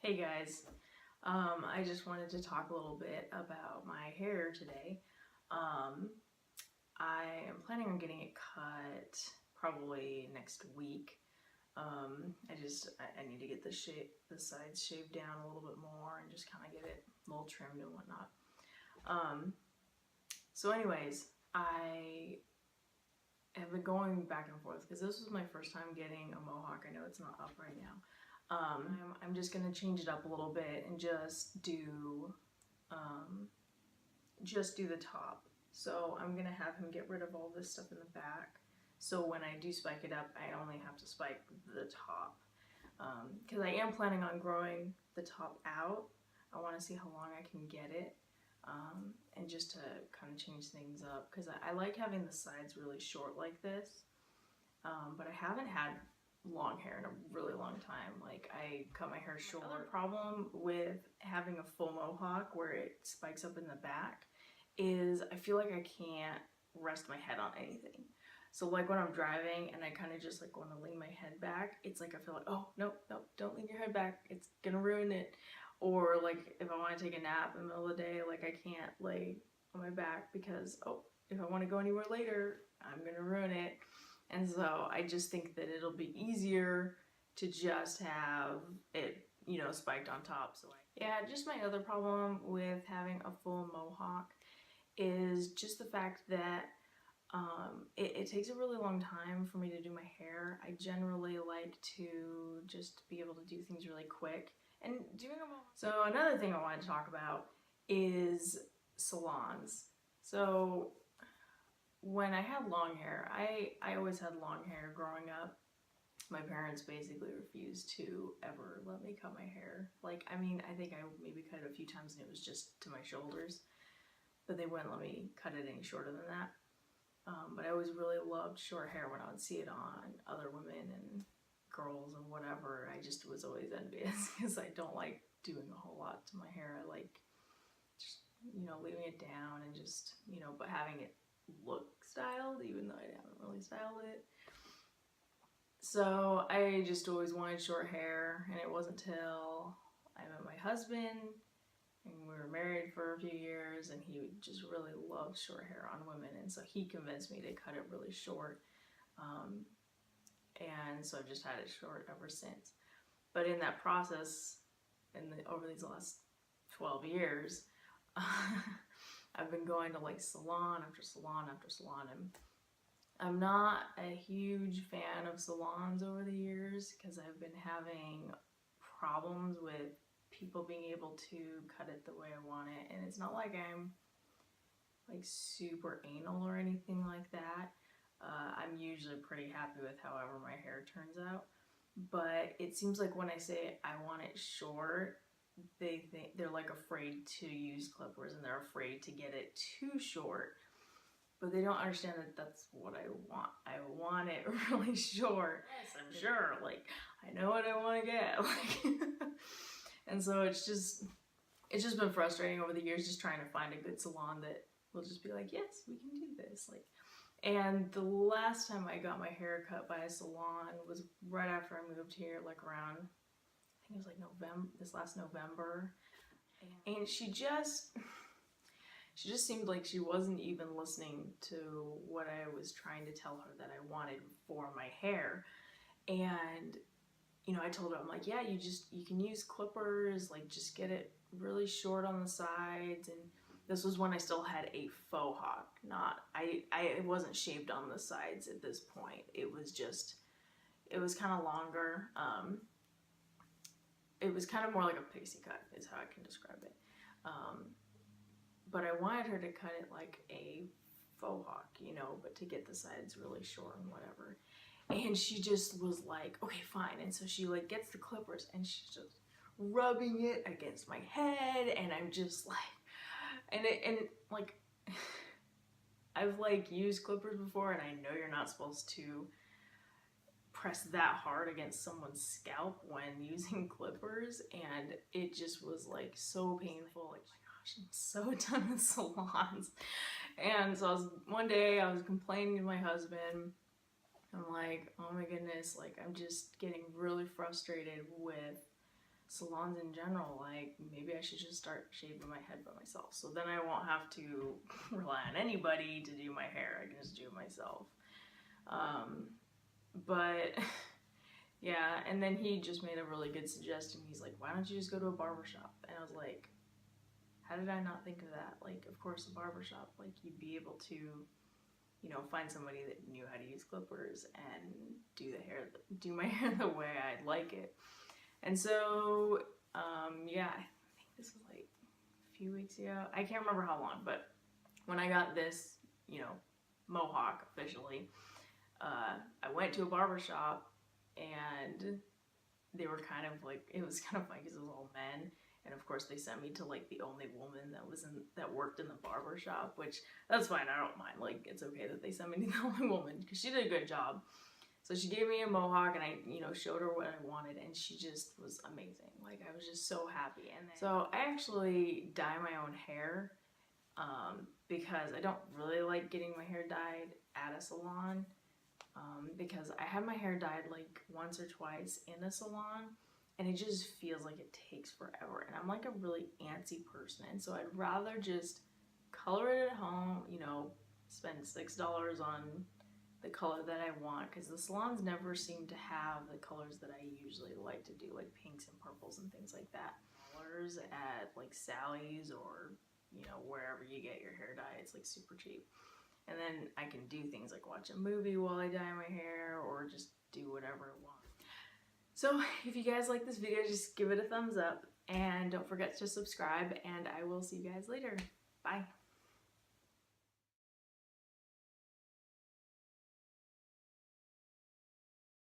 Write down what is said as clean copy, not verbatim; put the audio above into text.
Hey guys, I just wanted to talk a little bit about my hair today. I am planning on getting it cut probably next week. I need to get the sides shaved down a little bit more and just kind of get it a little trimmed and whatnot. So anyways, I have been going back and forth because this was my first time getting a mohawk. I know it's not up right now. I'm just gonna change it up a little bit and just do the top. So I'm gonna have him get rid of all this stuff in the back. So when I do spike it up, I only have to spike the top. Because I am planning on growing the top out. I want to see how long I can get it. And just to kind of change things up. Because I like having the sides really short like this. But I haven't had long hair in a really long time. Like, I cut my hair short. Another problem with having a full mohawk where it spikes up in the back is I feel like I can't rest my head on anything. So like when I'm driving and I kind of just like want to lean my head back, it's like I feel like, oh, no, don't lean your head back. It's gonna ruin it. Or like if I want to take a nap in the middle of the day, like I can't lay on my back because, oh, if I want to go anywhere later, I'm gonna ruin it. And so I just think that it'll be easier to just have it, spiked on top. So yeah, just my other problem with having a full mohawk is just the fact that it takes a really long time for me to do my hair. I generally like to just be able to do things really quick. And doing a mohawk. So another thing I wanted to talk about is salons. So when I had long hair, I always had long hair growing up. My parents basically refused to ever let me cut my hair. Like, I mean, I think I maybe cut it a few times and it was just to my shoulders, but they wouldn't let me cut it any shorter than that. But I always really loved short hair when I would see it on other women and girls and whatever. I just was always envious because I don't like doing a whole lot to my hair. I like just, leaving it down and just, but having it look styled even though I haven't really styled it. So I just always wanted short hair, and it wasn't until I met my husband and we were married for a few years and he just really loved short hair on women, and so he convinced me to cut it really short. And so I've just had it short ever since. But in that process, over these last 12 years, I've been going to like salon after salon after salon, and I'm not a huge fan of salons over the years because I've been having problems with people being able to cut it the way I want it. And it's not like I'm like super anal or anything like that. I'm usually pretty happy with however my hair turns out. But it seems like when I say I want it short, they're like afraid to use clippers and they're afraid to get it too short. But they don't understand that that's what I want. I want it really short. Yes, I'm sure. Like, I know what I want to get. Like, and so it's just been frustrating over the years, just trying to find a good salon that will just be like, yes, we can do this. Like, and the last time I got my hair cut by a salon was right after I moved here, like around, I think it was like November, this last November. And she just seemed like she wasn't even listening to what I was trying to tell her that I wanted for my hair. And, I told her, I'm like, yeah, you can use clippers, like just get it really short on the sides. And this was when I still had a faux hawk, it wasn't shaved on the sides at this point. It was kind of longer. It was kind of more like a pixie cut is how I can describe it. But I wanted her to cut it like a faux hawk, but to get the sides really short and whatever. And she just was like, okay, fine. And so she like gets the clippers and she's just rubbing it against my head, and I'm just like, and like, I've like used clippers before, and I know you're not supposed to press that hard against someone's scalp when using clippers, and it just was like so painful. Like, I'm so done with salons. And so one day I was complaining to my husband. I'm like, oh my goodness, like I'm just getting really frustrated with salons in general, like maybe I should just start shaving my head by myself. So then I won't have to rely on anybody to do my hair. I can just do it myself. But yeah, and then he just made a really good suggestion. He's like, why don't you just go to a barbershop? And I was like, how did I not think of that? Like, of course, a barbershop, like you'd be able to, you know, find somebody that knew how to use clippers and do my hair the way I'd like it. And so, yeah, I think this was like a few weeks ago. I can't remember how long, but when I got this, you know, mohawk officially, I went to a barbershop and they were kind of like, it was kind of funny because it was all men. And of course they sent me to like the only woman that worked in the barbershop, which that's fine, I don't mind. Like, it's okay that they sent me to the only woman because she did a good job. So she gave me a mohawk and I, you know, showed her what I wanted and she just was amazing. Like, I was just so happy. And then, so I actually dye my own hair because I don't really like getting my hair dyed at a salon because I had my hair dyed like once or twice in a salon and it just feels like it takes forever. And I'm like a really antsy person. And so I'd rather just color it at home, you know, spend $6 on the color that I want, because the salons never seem to have the colors that I usually like to do, like pinks and purples and things like that. Colors at like Sally's or, you know, wherever you get your hair dye, it's like super cheap. And then I can do things like watch a movie while I dye my hair or just do whatever I want. So if you guys like this video, just give it a thumbs up and don't forget to subscribe, and I will see you guys later. Bye.